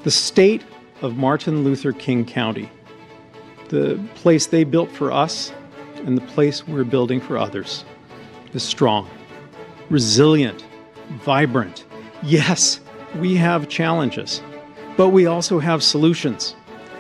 The state of Martin Luther King County, the place they built for us and the place we're building for others, is strong, resilient, vibrant. Yes, we have challenges, but we also have solutions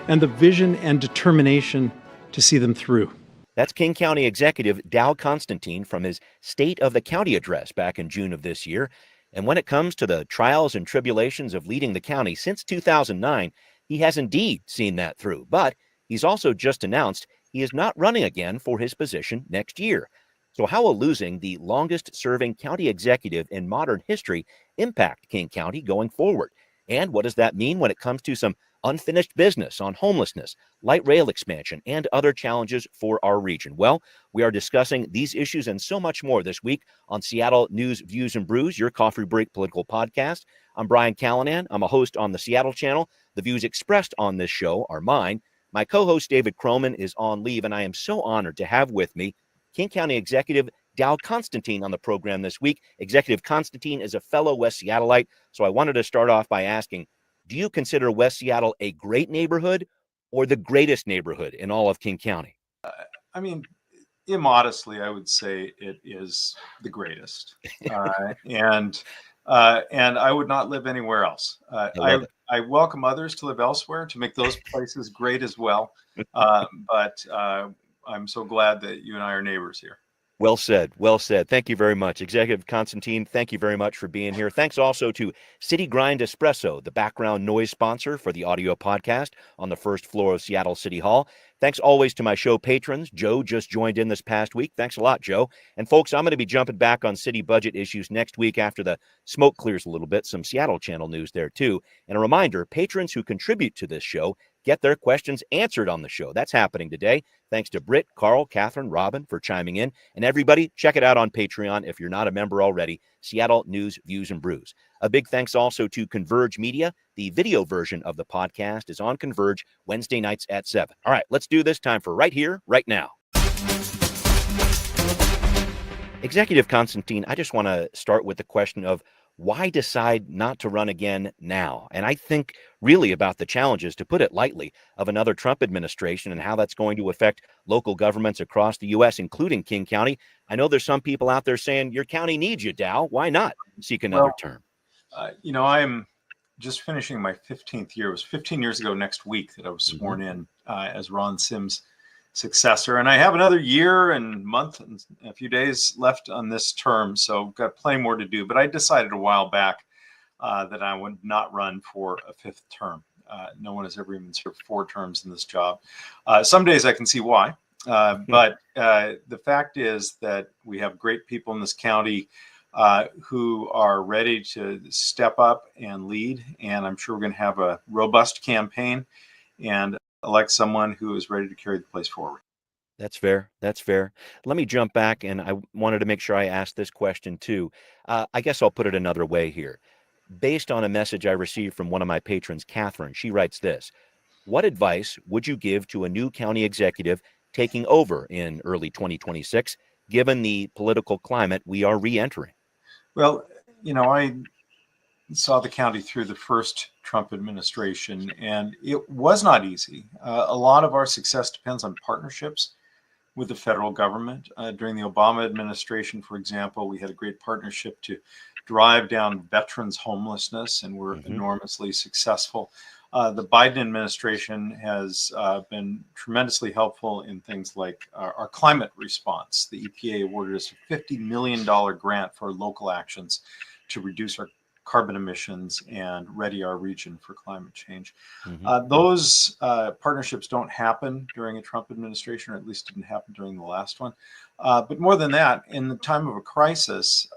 and the vision and determination to see them through. That's King County Executive Dow Constantine from his State of the County address back in June of this year. And when it comes to the trials and tribulations of leading the county since 2009, he has indeed seen that through. But he's also just announced he is not running again for his position next year. So how will losing the longest-serving county executive in modern history impact King County going forward? And what does that mean when it comes to some unfinished business on homelessness, light rail expansion, and other challenges for our region? Well, we are discussing these issues and so much more this week on Seattle News, Views, and Brews, your coffee break political podcast. I'm Brian Callanan. I'm a host on the Seattle channel. The views expressed on this show are mine. My co-host David Croman is on leave, and I am so honored to have with me King County Executive Dow Constantine on the program this week. Executive Constantine is a fellow West Seattleite, so I wanted to start off by asking, do you consider West Seattle a great neighborhood or the greatest neighborhood in all of King County? I mean, immodestly, I would say it is the greatest, and I would not live anywhere else. I welcome others to live elsewhere to make those places great as well. But I'm so glad that you and I are neighbors here. Well said. Well said. Thank you very much. Executive Constantine, thank you very much for being here. Thanks also to City Grind Espresso, the background noise sponsor for the audio podcast on the first floor of Seattle City Hall. Thanks always to my show patrons. Joe just joined in this past week. Thanks a lot, Joe. And folks, I'm going to be jumping back on city budget issues next week after the smoke clears a little bit. Some Seattle channel news there, too. And a reminder, patrons who contribute to this show get their questions answered on the show. That's happening today. Thanks to Britt, Carl, Catherine, Robin for chiming in. And everybody, check it out on Patreon if you're not a member already. Seattle News, Views, and Brews. A big thanks also to Converge Media. The video version of the podcast is on Converge Wednesday nights at 7. All right, let's do this time for right here, right now. Executive Constantine, I just want to start with the question of why decide not to run again now? And I think really about the challenges, to put it lightly, of another Trump administration and how that's going to affect local governments across the U.S., including King County. I know there's some people out there saying your county needs you, Dow. Why not seek another term? I'm just finishing my 15th year. It was 15 years ago next week that I was sworn in as Ron Sims' successor. And I have another year and month and a few days left on this term. So I've got plenty more to do. But I decided a while back that I would not run for a fifth term. No one has ever even served 4 terms in this job. Some days I can see why. But the fact is that we have great people in this county who are ready to step up and lead. And I'm sure we're going to have a robust campaign and elect someone who is ready to carry the place forward. That's fair. That's fair. Let me jump back, and I wanted to make sure I asked this question too. I guess I'll put it another way here. Based on a message I received from one of my patrons, Catherine, she writes this: what advice would you give to a new county executive taking over in early 2026, given the political climate we are re-entering? Well, I saw the county through the first Trump administration, and it was not easy. A lot of our success depends on partnerships with the federal government. During the Obama administration, for example, we had a great partnership to drive down veterans' homelessness, and we're enormously successful. The Biden administration has been tremendously helpful in things like our climate response. The EPA awarded us a $50 million grant for local actions to reduce our carbon emissions and ready our region for climate change. Those partnerships don't happen during a Trump administration, or at least didn't happen during the last one. But more than that, in the time of a crisis,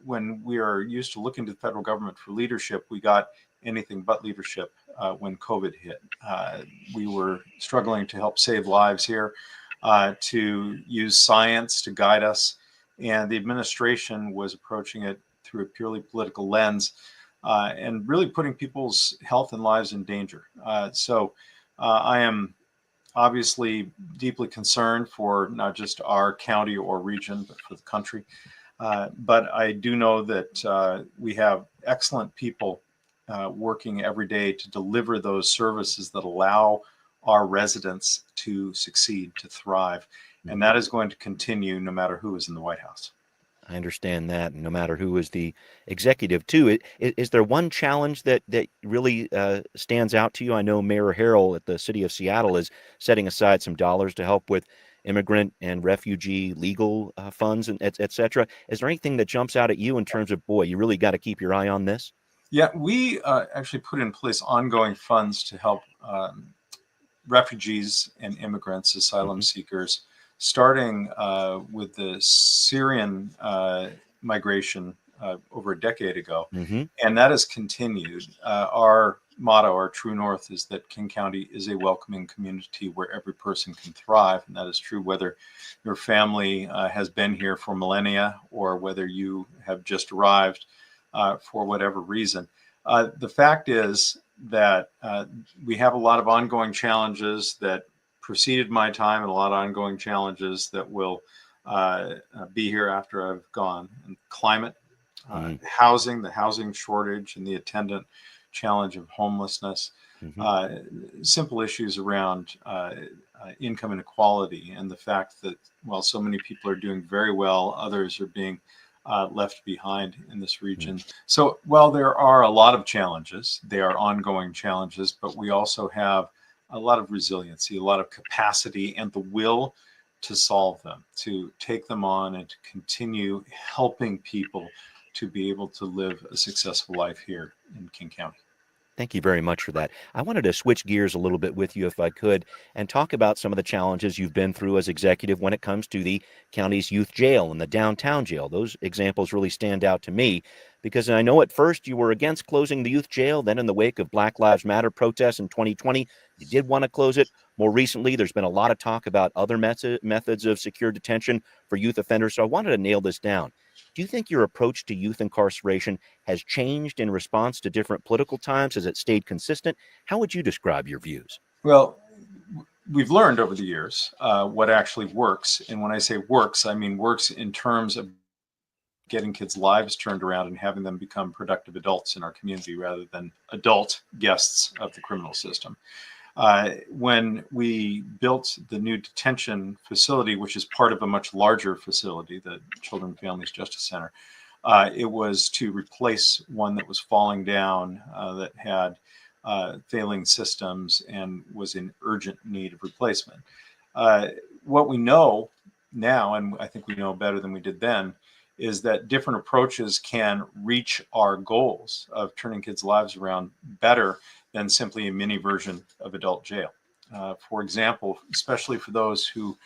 when we are used to looking to the federal government for leadership, we got anything but leadership when COVID hit. We were struggling to help save lives here, to use science to guide us, and the administration was approaching it through a purely political lens, and really putting people's health and lives in danger. So I am obviously deeply concerned for not just our county or region, but for the country. But I do know that we have excellent people working every day to deliver those services that allow our residents to succeed, to thrive. And that is going to continue no matter who is in the White House. I understand that, no matter who is the executive, too. Is there one challenge that really stands out to you? I know Mayor Harrell at the city of Seattle is setting aside some dollars to help with immigrant and refugee legal funds, and et cetera. Is there anything that jumps out at you in terms of, boy, you really got to keep your eye on this? Yeah, we actually put in place ongoing funds to help refugees and immigrants, asylum seekers, starting with the Syrian migration over a decade ago. And that has continued. Our motto, our true north, is that King County is a welcoming community where every person can thrive. And that is true whether your family has been here for millennia or whether you have just arrived for whatever reason. The fact is that we have a lot of ongoing challenges that preceded my time and a lot of ongoing challenges that will be here after I've gone. And climate, housing, the housing shortage, and the attendant challenge of homelessness, simple issues around income inequality, and the fact that while so many people are doing very well, others are being left behind in this region. So while there are a lot of challenges, they are ongoing challenges, but we also have a lot of resiliency, a lot of capacity, and the will to solve them, to take them on, and to continue helping people to be able to live a successful life here in King County. Thank you very much for that. I wanted to switch gears a little bit with you, if I could, and talk about some of the challenges you've been through as executive when it comes to the county's youth jail and the downtown jail. Those examples really stand out to me because I know at first you were against closing the youth jail. Then in the wake of Black Lives Matter protests in 2020, you did want to close it. More recently, there's been a lot of talk about other methods of secure detention for youth offenders. So I wanted to nail this down. Do you think your approach to youth incarceration has changed in response to different political times? Has it stayed consistent? How would you describe your views? Well, we've learned over the years what actually works. And when I say works, I mean works in terms of getting kids' lives turned around and having them become productive adults in our community rather than adult guests of the criminal system. When we built the new detention facility, which is part of a much larger facility, the Children and Families Justice Center, it was to replace one that was falling down, that had failing systems and was in urgent need of replacement. What we know now, and I think we know better than we did then, is that different approaches can reach our goals of turning kids' lives around better than simply a mini version of adult jail. For example, especially for those who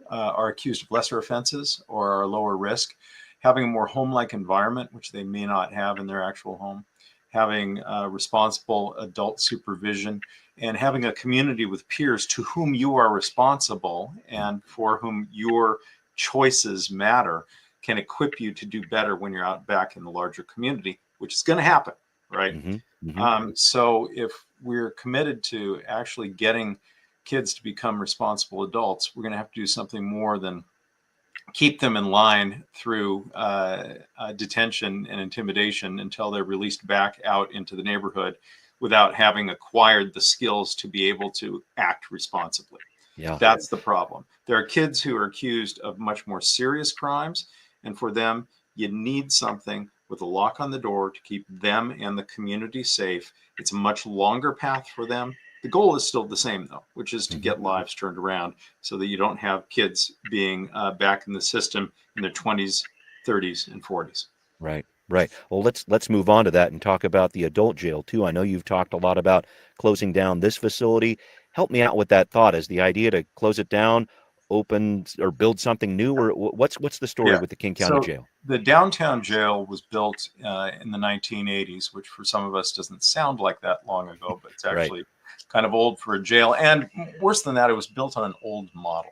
are accused of lesser offenses or are lower risk, having a more home-like environment, which they may not have in their actual home, having responsible adult supervision, and having a community with peers to whom you are responsible and for whom your choices matter can equip you to do better when you're out back in the larger community, which is going to happen, right? So if we're committed to actually getting kids to become responsible adults, we're going to have to do something more than keep them in line through detention and intimidation until they're released back out into the neighborhood without having acquired the skills to be able to act responsibly. Yeah. That's the problem. There are kids who are accused of much more serious crimes, and for them, you need something with a lock on the door to keep them and the community safe. It's a much longer path for them. The goal is still the same, though, which is to get lives turned around so that you don't have kids being back in the system in their 20s, 30s, and 40s. Right, right. Well, let's move on to that and talk about the adult jail, too. I know you've talked a lot about closing down this facility. Help me out with that thought. Is the idea to close it down, open or build something new, or what's the story with the King County Jail? The downtown jail was built in the 1980s, which for some of us doesn't sound like that long ago, but it's actually kind of old for a jail. And worse than that, it was built on an old model,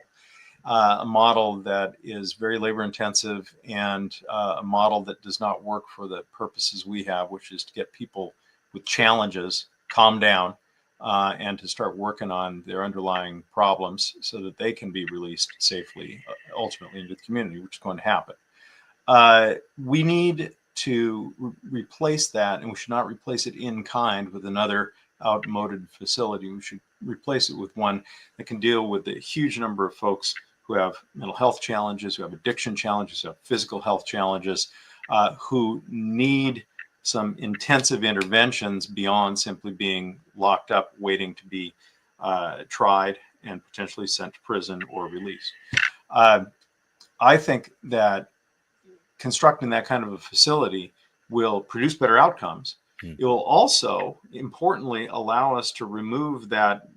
a model that is very labor intensive and a model that does not work for the purposes we have, which is to get people with challenges calm down and to start working on their underlying problems so that they can be released safely, ultimately into the community, which is going to happen. We need to replace that, and we should not replace it in kind with another outmoded facility. We should replace it with one that can deal with the huge number of folks who have mental health challenges, who have addiction challenges, who have physical health challenges, who need some intensive interventions beyond simply being locked up, waiting to be tried and potentially sent to prison or released. I think that constructing that kind of a facility will produce better outcomes. It will also, importantly, allow us to remove that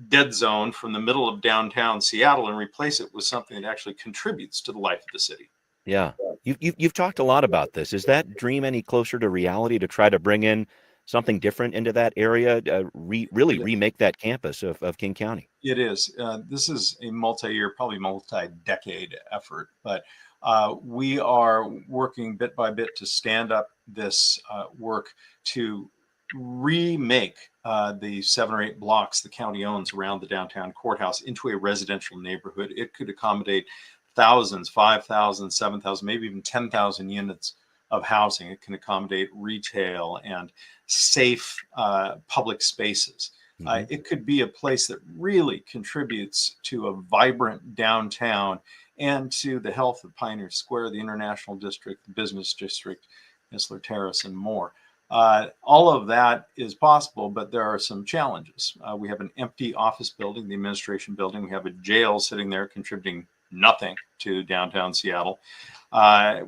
dead zone from the middle of downtown Seattle and replace it with something that actually contributes to the life of the city. Yeah. You've talked a lot about this. Is that dream any closer to reality to try to bring in something different into that area, really remake that campus of King County? It is. This is a multi-year, probably multi-decade effort, but we are working bit by bit to stand up this work to remake the 7 or 8 blocks the county owns around the downtown courthouse into a residential neighborhood. It could accommodate thousands, 5,000, 7,000, maybe even 10,000 units of housing. It can accommodate retail and safe public spaces. It could be a place that really contributes to a vibrant downtown and to the health of Pioneer Square, the International District, the Business District, Isler Terrace, and more. All of that is possible, but there are some challenges. We have an empty office building, the administration building. We have a jail sitting there contributing nothing to downtown Seattle.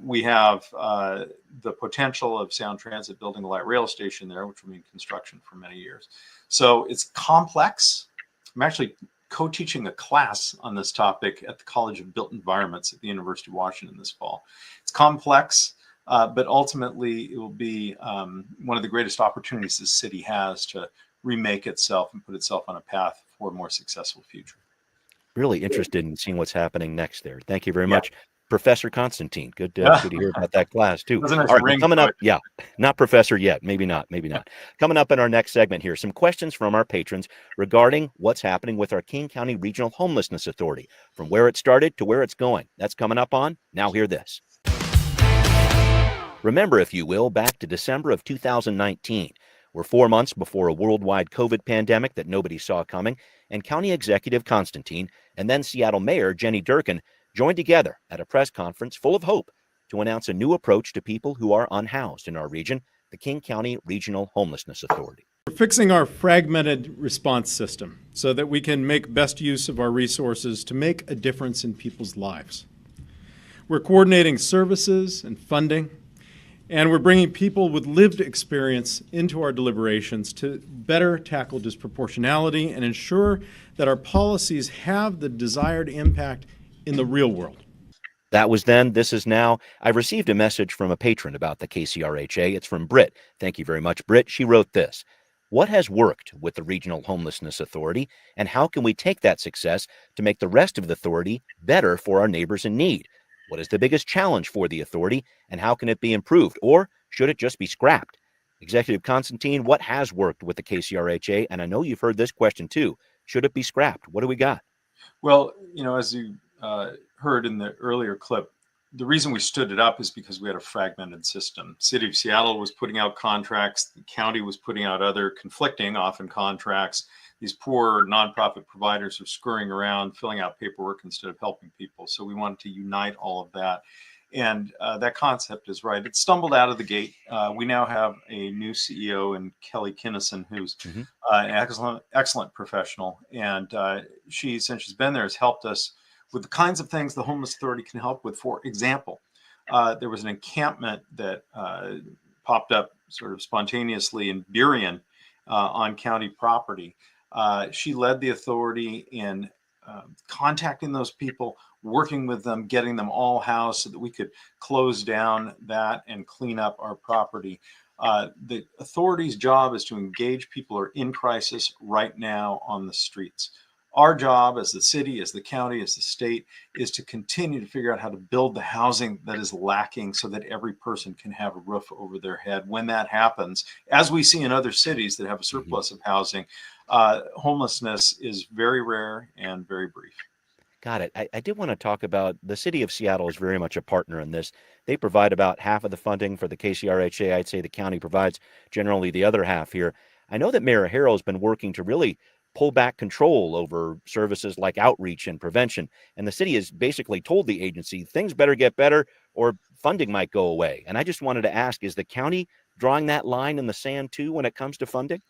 We have the potential of Sound Transit building a light rail station there, which will be in construction for many years. So it's complex. I'm actually co-teaching a class on this topic at the College of Built Environments at the University of Washington this fall. It's complex, but ultimately it will be one of the greatest opportunities the city has to remake itself and put itself on a path for a more successful future. Really interested in seeing what's happening next there. Thank you very much, Professor Constantine. Good to hear about that class too. All right, coming up, not professor yet, maybe not. Coming up in our next segment here, some questions from our patrons regarding what's happening with our King County Regional Homelessness Authority, from where it started to where it's going. That's coming up on Now Hear This. Remember, if you will, back to December of 2019. We're 4 months before a worldwide COVID pandemic that nobody saw coming, and County Executive Constantine and then Seattle Mayor Jenny Durkin joined together at a press conference full of hope to announce a new approach to people who are unhoused in our region, the King County Regional Homelessness Authority. We're fixing our fragmented response system so that we can make best use of our resources to make a difference in people's lives. We're coordinating services and funding, and we're bringing people with lived experience into our deliberations to better tackle disproportionality and ensure that our policies have the desired impact in the real world. That was then, this is now. I received a message from a patron about the KCRHA. It's from Britt. Thank you very much, Britt. She wrote this: what has worked with the Regional Homelessness Authority, and how can we take that success to make the rest of the authority better for our neighbors in need? What is the biggest challenge for the authority, and how can it be improved, or should it just be scrapped? Executive Constantine, what has worked with the KCRHA? And I know you've heard this question too. Should it be scrapped? What do we got? Well, as you heard in the earlier clip, the reason we stood it up is because we had a fragmented system. City of Seattle was putting out contracts. The county was putting out other conflicting, often contracts. These poor nonprofit providers are scurrying around, filling out paperwork instead of helping people. So we wanted to unite all of that. And that concept is right. It stumbled out of the gate. We now have a new CEO in Kelly Kinnison, who's an excellent professional. And she, since she's been there, has helped us with the kinds of things the Homeless Authority can help with. For example, there was an encampment that popped up sort of spontaneously in Burien on county property. She led the authority in contacting those people, working with them, getting them all housed so that we could close down that and clean up our property. The authority's job is to engage people who are in crisis right now on the streets. Our job as the city, as the county, as the state, is to continue to figure out how to build the housing that is lacking so that every person can have a roof over their head. When that happens, as we see in other cities that have a surplus of housing, homelessness is very rare and very brief. Got it. I did want to talk about the city of Seattle is very much a partner in this. They provide about half of the funding for the KCRHA. I'd say the county provides generally the other half here. I know that Mayor Harrell has been working to really pull back control over services like outreach and prevention. And the city has basically told the agency things better get better or funding might go away. And I just wanted to ask, is the county drawing that line in the sand too when it comes to funding?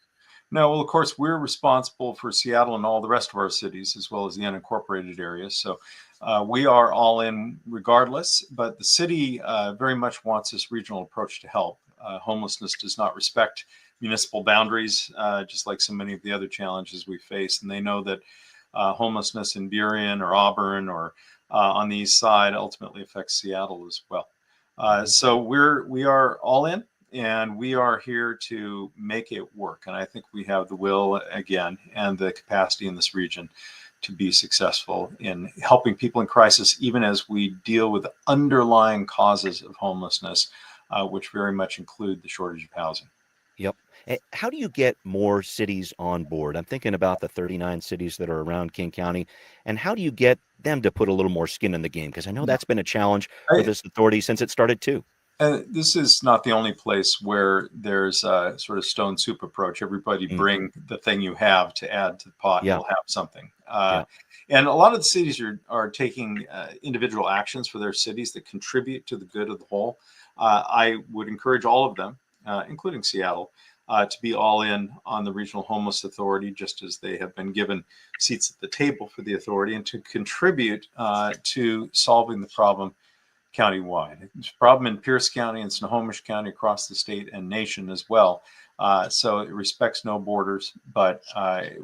No, well, of course, we're responsible for Seattle and all the rest of our cities, as well as the unincorporated areas. So we are all in regardless, but the city very much wants this regional approach to help. Homelessness does not respect municipal boundaries, just like so many of the other challenges we face. And they know that homelessness in Burien or Auburn or on the east side ultimately affects Seattle as well. So we are all in, and we are here to make it work. And I think we have the will again and the capacity in this region to be successful in helping people in crisis, even as we deal with the underlying causes of homelessness, which very much include the shortage of housing. Yep. How do you get more cities on board? I'm thinking about the 39 cities that are around King County, and how do you get them to put a little more skin in the game? Because I know that's been a challenge for I, this authority since it started too. this is not the only place where there's a sort of stone soup approach. Everybody Mm, bring the thing you have to add to the pot, and yeah, we'll have something. yeah. And a lot of the cities are taking individual actions for their cities that contribute to the good of the whole. I would encourage all of them, including Seattle, to be all in on the Regional Homeless Authority, just as they have been given seats at the table for the authority, and to contribute to solving the problem countywide. It's a problem in Pierce County and Snohomish County, across the state and nation as well. So it respects no borders. But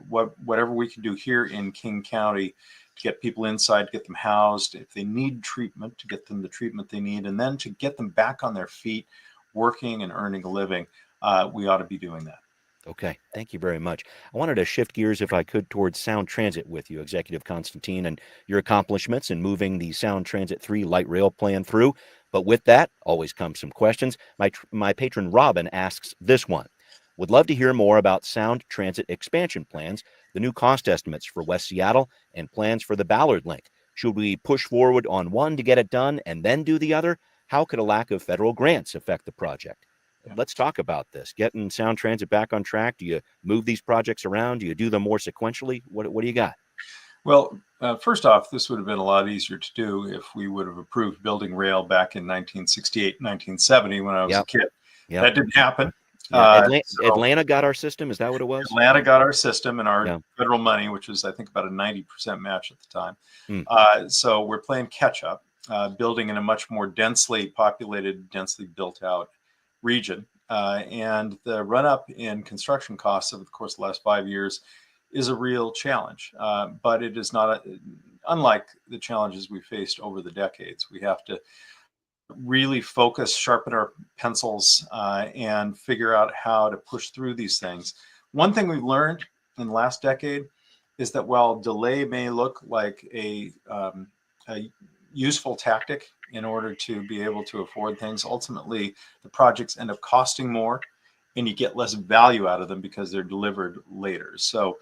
whatever we can do here in King County to get people inside, to get them housed, if they need treatment, to get them the treatment they need, and then to get them back on their feet, working and earning a living, we ought to be doing that. Okay, thank you very much. I wanted to shift gears, if I could, towards Sound Transit with you, Executive Constantine, and your accomplishments in moving the Sound Transit 3 light rail plan through. But with that, always comes some questions. My patron Robin asks this one. Would love to hear more about Sound Transit expansion plans, the new cost estimates for West Seattle, and plans for the Ballard Link. Should we push forward on one to get it done and then do the other? How could a lack of federal grants affect the project? Yeah. Let's talk about this. Getting Sound Transit back on track. Do you move these projects around? Do you do them more sequentially? What do you got? Well, first off, this would have been a lot easier to do if we would have approved building rail back in 1968, 1970 when I was a Yep. kid. Yep. That didn't happen. Yeah. So Atlanta got our system. Is that what it was? Atlanta got our system and our Yeah. federal money, which was, I think, about a 90% match at the time. Mm. So we're playing catch up, building in a much more densely populated, densely built out region. And the run up in construction costs over the course of the last 5 years is a real challenge. But it is not unlike the challenges we faced over the decades. We have to really focus, sharpen our pencils, and figure out how to push through these things. One thing we've learned in the last decade is that while delay may look like a useful tactic in order to be able to afford things, ultimately the projects end up costing more and you get less value out of them because they're delivered later. So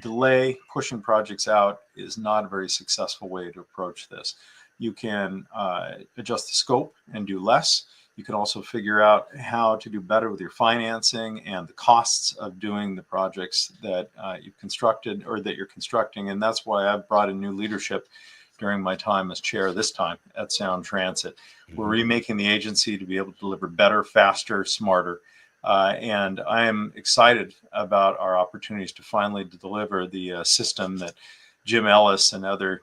delay, pushing projects out is not a very successful way to approach this. You can adjust the scope and do less. You can also figure out how to do better with your financing and the costs of doing the projects that you've constructed or that you're constructing. And that's why I've brought in new leadership during my time as chair this time at Sound Transit. We're remaking the agency to be able to deliver better, faster, smarter. And I am excited about our opportunities to finally deliver the system that Jim Ellis and other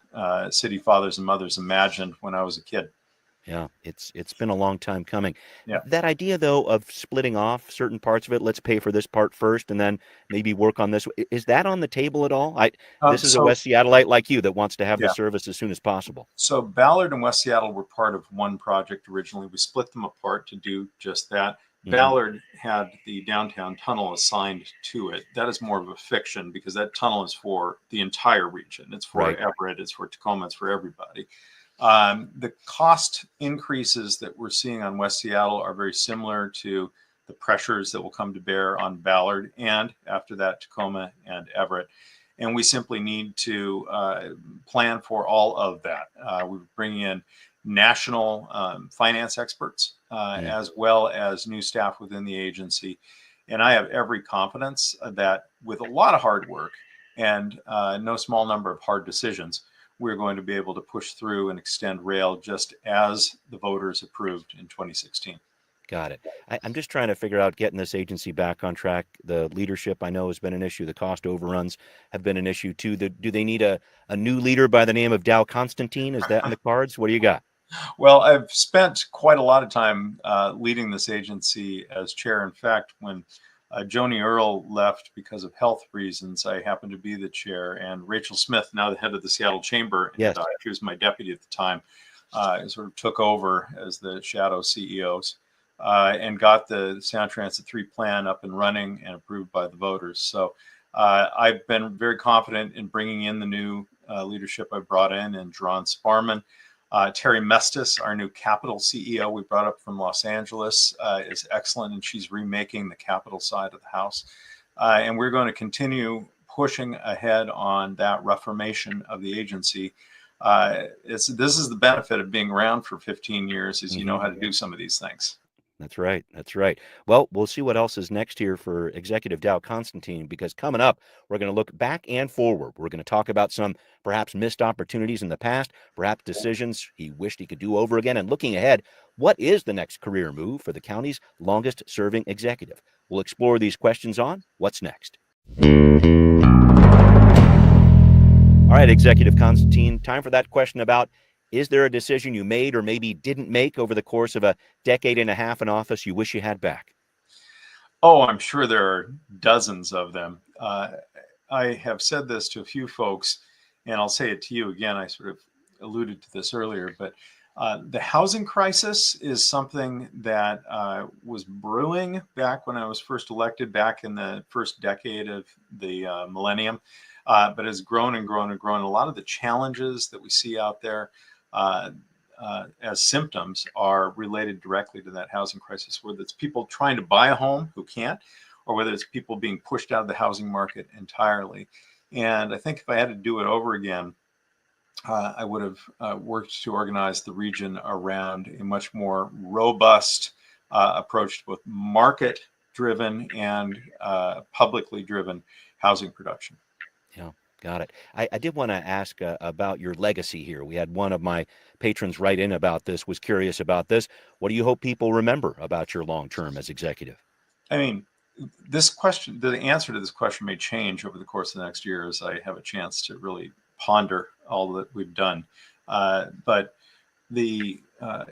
city fathers and mothers imagined when I was a kid. Yeah, it's been a long time coming. Yeah. That idea, though, of splitting off certain parts of it, let's pay for this part first and then maybe work on this. Is that on the table at all? This is a So West Seattleite like you that wants to have the yeah, service as soon as possible. so Ballard and West Seattle were part of one project originally. We split them apart to do just that. Hmm. Ballard had the downtown tunnel assigned to it. That is more of a fiction because that tunnel is for the entire region. It's for Right. Everett, it's for Tacoma, it's for everybody. The cost increases that we're seeing on West Seattle are very similar to the pressures that will come to bear on Ballard and after that Tacoma and Everett. And we simply need to plan for all of that. We're bringing in national finance experts, as well as new staff within the agency. And I have every confidence that with a lot of hard work and no small number of hard decisions, we're going to be able to push through and extend rail just as the voters approved in 2016. Got it. I'm just trying to figure out getting this agency back on track. The leadership, I know, has been an issue. The cost overruns have been an issue too. Do they need a new leader by the name of Dow Constantine? Is that in the cards? What do you got? Well, I've spent quite a lot of time leading this agency as chair. In fact, when Joni Earle left because of health reasons, I happened to be the chair. And Rachel Smith, now the head of the Seattle Chamber, Yes, she was my deputy at the time, sort of took over as the shadow CEOs. And got the Sound Transit 3 plan up and running and approved by the voters. So I've been very confident in bringing in the new leadership I brought in, and Jerron Sparman. Terry Mestis, our new Capital CEO, we brought up from Los Angeles, is excellent, and she's remaking the Capital side of the house. And we're going to continue pushing ahead on that reformation of the agency. This is the benefit of being around for 15 years, is you know how to do some of these things. That's right. That's right. Well, we'll see what else is next here for Executive Dow Constantine, because coming up, we're going to look back and forward. We're going to talk about some perhaps missed opportunities in the past, perhaps decisions he wished he could do over again, and looking ahead, what is the next career move for the county's longest serving executive? We'll explore these questions on What's Next. All right, Executive Constantine, time for that question about, is there a decision you made or maybe didn't make over the course of a decade and a half in office you wish you had back? Oh, I'm sure there are dozens of them. I have said this to a few folks, and I'll say it to you again. I sort of alluded to this earlier, but the housing crisis is something that was brewing back when I was first elected, back in the first decade of the millennium, but has grown and grown and grown. A lot of the challenges that we see out there as symptoms are related directly to that housing crisis, whether it's people trying to buy a home who can't, or whether it's people being pushed out of the housing market entirely. And I think if I had to do it over again, I would have worked to organize the region around a much more robust approach to both market-driven and publicly driven housing production. Yeah, got it. I did want to ask about your legacy here. We had one of my patrons write in about this, was curious about this. What do you hope people remember about your long term as executive? I mean, this question, the answer to this question may change over the course of the next year as I have a chance to really ponder all that we've done. But the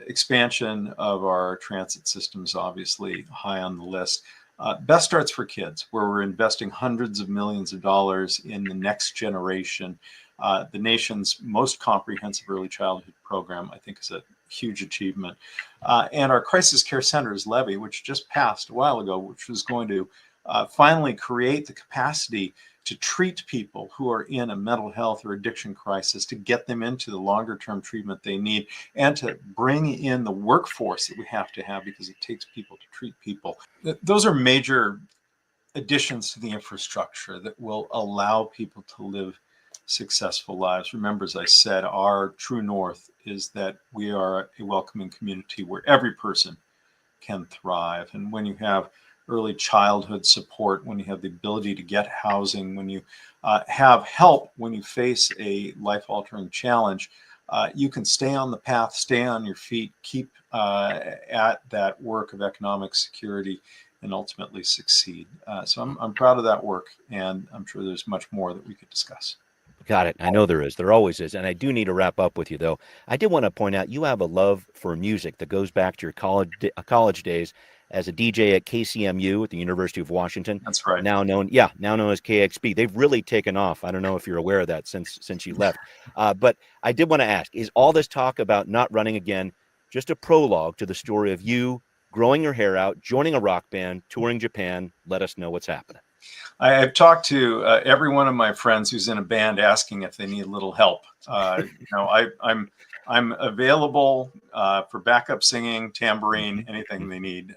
expansion of our transit system is obviously high on the list. Best Starts for Kids, where we're investing hundreds of millions of dollars in the next generation. The nation's most comprehensive early childhood program, I think, is a huge achievement. And our crisis care centers levy, which just passed a while ago, which was going to finally create the capacity to treat people who are in a mental health or addiction crisis, to get them into the longer term treatment they need, and to bring in the workforce that we have to have, because it takes people to treat people. Those are major additions to the infrastructure that will allow people to live successful lives. Remember, as I said, our true north is that we are a welcoming community where every person can thrive. And when you have early childhood support, when you have the ability to get housing, when you have help when you face a life-altering challenge, you can stay on the path, stay on your feet, keep at that work of economic security, and ultimately succeed. So I'm proud of that work, and I'm sure there's much more that we could discuss. Got it. I know there is. There always is. And I do need to wrap up with you, though. I did want to point out you have a love for music that goes back to your college days as a DJ at KCMU at the University of Washington. That's right. Now known as KXP. They've really taken off. I don't know if you're aware of that since you left. But I did want to ask, is all this talk about not running again just a prologue to the story of you growing your hair out, joining a rock band, touring Japan? Let us know what's happening. I've talked to every one of my friends who's in a band asking if they need a little help. I'm available for backup singing, tambourine, anything they need.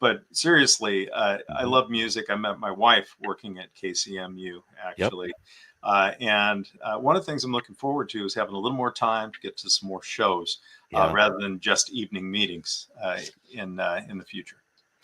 But seriously, I love music. I met my wife working at KCMU, actually. And one of the things I'm looking forward to is having a little more time to get to some more shows rather than just evening meetings in the future.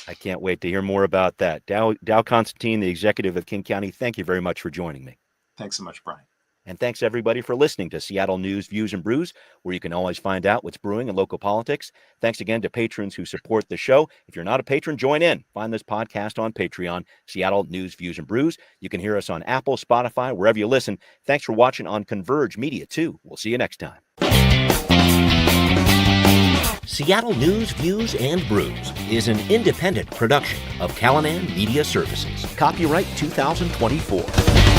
I can't wait to hear more about that. Dow Constantine, the executive of King County, thank you very much for joining me. Thanks so much, Brian. And thanks, everybody, for listening to Seattle News, Views, and Brews, where you can always find out what's brewing in local politics. Thanks again to patrons who support the show. If you're not a patron, join in. Find this podcast on Patreon, Seattle News, Views, and Brews. You can hear us on Apple, Spotify, wherever you listen. Thanks for watching on Converge Media, too. We'll see you next time. Seattle News, Views, and Brews is an independent production of Callanan Media Services. Copyright 2024.